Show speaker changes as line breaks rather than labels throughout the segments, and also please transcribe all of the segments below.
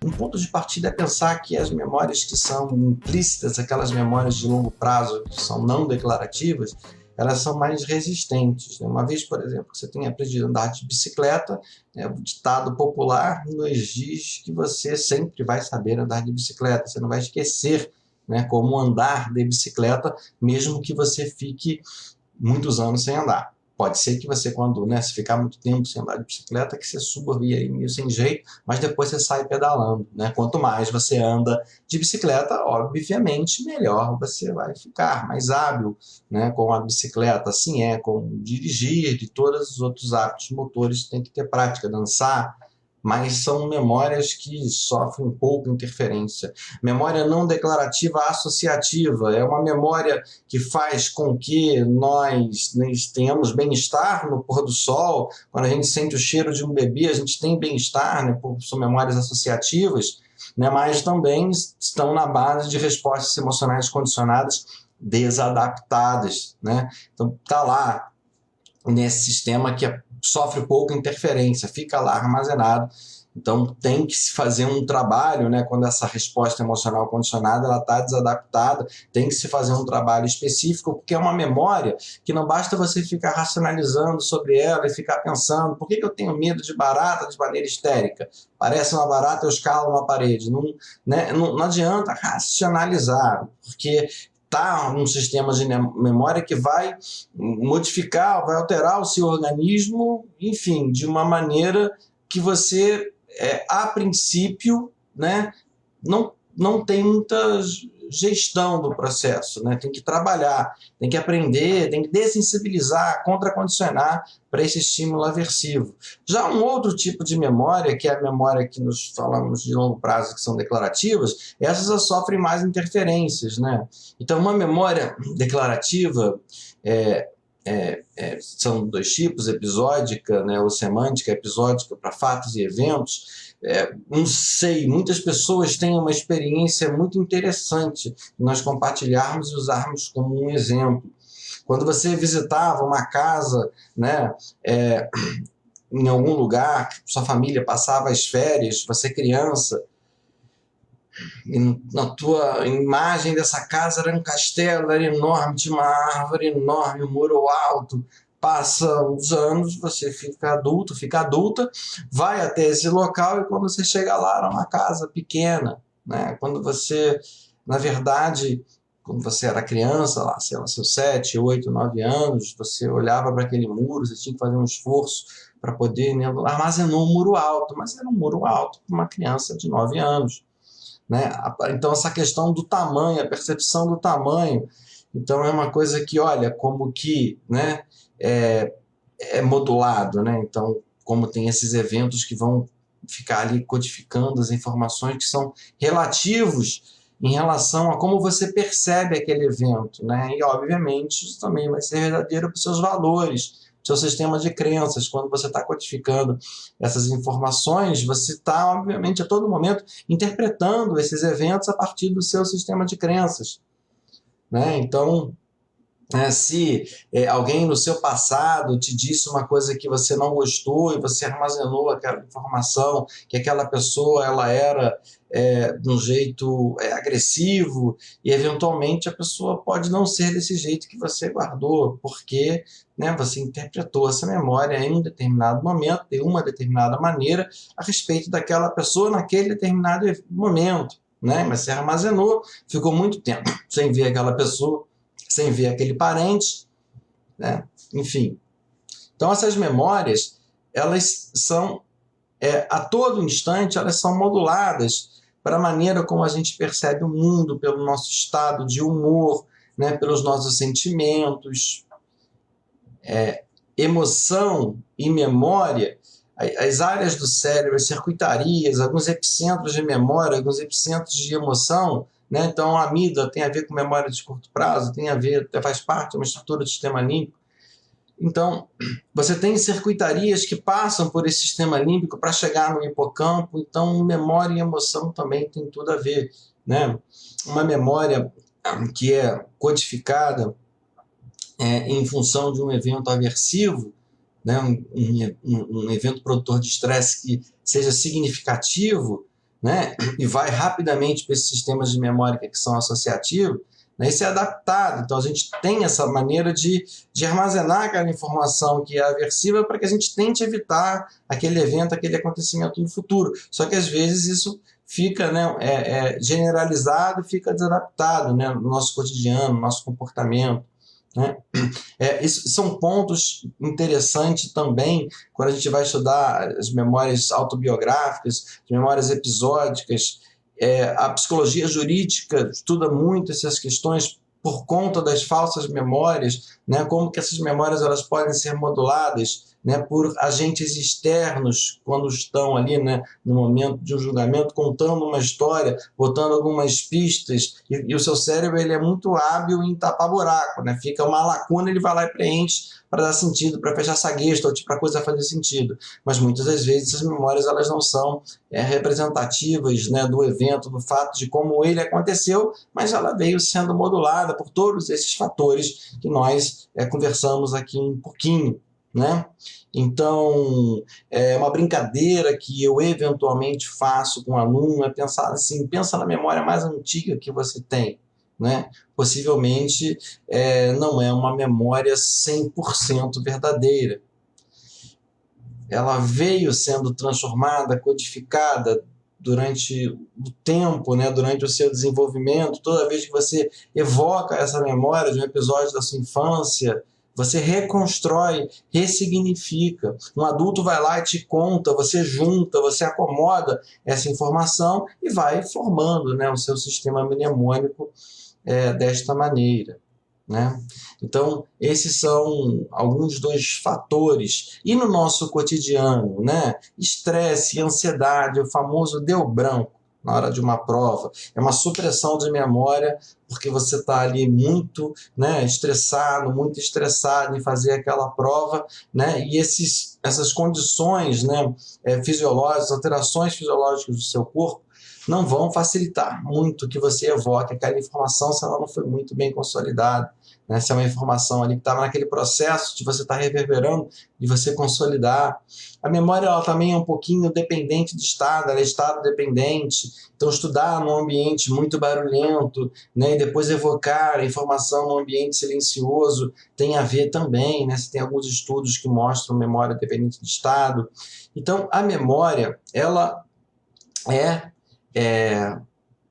Um ponto de partida é pensar que as memórias que são implícitas, aquelas memórias de longo prazo que são não declarativas, elas são mais resistentes. Uma vez, por exemplo, que você tenha aprendido a andar de bicicleta, o ditado popular nos diz que você sempre vai saber andar de bicicleta, você não vai esquecer, como andar de bicicleta, mesmo que você fique muitos anos sem andar. Pode ser que você, quando se ficar muito tempo sem andar de bicicleta, que você suba via aí meio sem jeito, mas depois você sai pedalando. Quanto mais você anda de bicicleta, obviamente, melhor você vai ficar, mais hábil com a bicicleta. Assim como dirigir, de todos os outros hábitos motores, tem que ter prática, dançar, mas são memórias que sofrem um pouco interferência. Memória não declarativa associativa é uma memória que faz com que nós tenhamos bem-estar no pôr do sol. Quando a gente sente o cheiro de um bebê, a gente tem bem-estar, são memórias associativas, mas também estão na base de respostas emocionais condicionadas desadaptadas. Então, está lá nesse sistema que sofre pouca interferência, fica lá armazenado. Então tem que se fazer um trabalho, quando essa resposta emocional condicionada está desadaptada, tem que se fazer um trabalho específico, porque é uma memória que não basta você ficar racionalizando sobre ela e ficar pensando, por que eu tenho medo de barata de maneira histérica? Parece uma barata, eu escalo uma parede. Não adianta racionalizar, porque está um sistema de memória que vai modificar, vai alterar o seu organismo, enfim, de uma maneira que você, a princípio, não tem muita gestão do processo, tem que trabalhar, tem que aprender, tem que dessensibilizar, contracondicionar para esse estímulo aversivo. Já um outro tipo de memória, que é a memória que nós falamos de longo prazo, que são declarativas, essas sofrem mais interferências. Então, uma memória declarativa são dois tipos, episódica, ou semântica, episódica para fatos e eventos. Não sei, muitas pessoas têm uma experiência muito interessante nós compartilharmos e usarmos como um exemplo. Quando você visitava uma casa, em algum lugar, sua família passava as férias, você criança, e na tua imagem dessa casa era um castelo, era enorme, tinha uma árvore enorme, um muro alto. Passa os anos, você fica adulto, fica adulta, vai até esse local e quando você chega lá era uma casa pequena. Quando você, na verdade, quando você era criança, lá, sei lá, seus 7, 8, 9 anos, você olhava para aquele muro, você tinha que fazer um esforço para poder, armazenou um muro alto, mas era um muro alto para uma criança de 9 anos. Então, essa questão do tamanho, a percepção do tamanho, então é uma coisa que, olha, como que é modulado. Então, como tem esses eventos que vão ficar ali codificando as informações que são relativos em relação a como você percebe aquele evento. E, obviamente, isso também vai ser verdadeiro para os seus valores, seu sistema de crenças. Quando você está codificando essas informações, você está, obviamente, a todo momento interpretando esses eventos a partir do seu sistema de crenças. Então, se alguém no seu passado te disse uma coisa que você não gostou e você armazenou aquela informação, que aquela pessoa ela era de um jeito agressivo, e eventualmente a pessoa pode não ser desse jeito que você guardou, porque você interpretou essa memória em um determinado momento, de uma determinada maneira, a respeito daquela pessoa naquele determinado momento. Mas você armazenou, ficou muito tempo sem ver aquela pessoa, sem ver aquele parente, enfim. Então, essas memórias, elas são, a todo instante, elas são moduladas para a maneira como a gente percebe o mundo, pelo nosso estado de humor, pelos nossos sentimentos. Emoção e memória, as áreas do cérebro, as circuitarias, alguns epicentros de memória, alguns epicentros de emoção. Então, a amígdala tem a ver com memória de curto prazo, tem a ver, faz parte de uma estrutura do sistema límbico. Então, você tem circuitarias que passam por esse sistema límbico para chegar no hipocampo. Então, memória e emoção também tem tudo a ver. Uma memória que é codificada em função de um evento aversivo, né, um evento produtor de estresse que seja significativo, né, e vai rapidamente para esses sistemas de memória que são associativos, né, isso é adaptado. Então a gente tem essa maneira de armazenar aquela informação que é aversiva para que a gente tente evitar aquele evento, aquele acontecimento no futuro. Só que às vezes isso fica, né, generalizado, fica desadaptado, né, no nosso cotidiano, no nosso comportamento, né? Isso são pontos interessantes também quando a gente vai estudar as memórias autobiográficas, as memórias episódicas. A psicologia jurídica estuda muito essas questões por conta das falsas memórias, né? Como que essas memórias elas podem ser moduladas, né, por agentes externos quando estão ali, né, no momento de um julgamento, contando uma história, botando algumas pistas, e o seu cérebro ele é muito hábil em tapar buraco, né? Fica uma lacuna, ele vai lá e preenche para dar sentido, para fechar essa gestalt, para a coisa fazer sentido. Mas muitas das vezes essas memórias elas não são representativas, né, do evento, do fato de como ele aconteceu, mas ela veio sendo modulada por todos esses fatores que nós conversamos aqui um pouquinho, né? Então, uma brincadeira que eu eventualmente faço com o aluno é pensar assim, pensa na memória mais antiga que você tem, né? Possivelmente não é uma memória 100% verdadeira. Ela veio sendo transformada, codificada durante o tempo, né? Durante o seu desenvolvimento. Toda vez que você evoca essa memória de um episódio da sua infância, você reconstrói, ressignifica. Um adulto vai lá e te conta, você junta, você acomoda essa informação e vai formando, né, o seu sistema mnemônico desta maneira, né? Então, esses são alguns dos fatores. E no nosso cotidiano, né? Estresse, ansiedade, o famoso deu branco na hora de uma prova. É uma supressão de memória, porque você está ali muito, né, estressado, muito estressado em fazer aquela prova, né? E essas condições, né, fisiológicas, alterações fisiológicas do seu corpo, não vão facilitar muito que você evoque aquela informação se ela não foi muito bem consolidada, né? Se é uma informação ali que estava naquele processo de você estar reverberando, de você consolidar. A memória ela também é um pouquinho dependente de estado, ela é estado dependente. Então, estudar num ambiente muito barulhento, né, e depois evocar a informação num ambiente silencioso tem a ver também, né? Você tem alguns estudos que mostram memória dependente de estado. Então, a memória, ela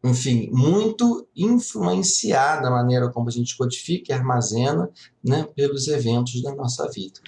enfim, muito influenciada a maneira como a gente codifica e armazena, né, pelos eventos da nossa vida.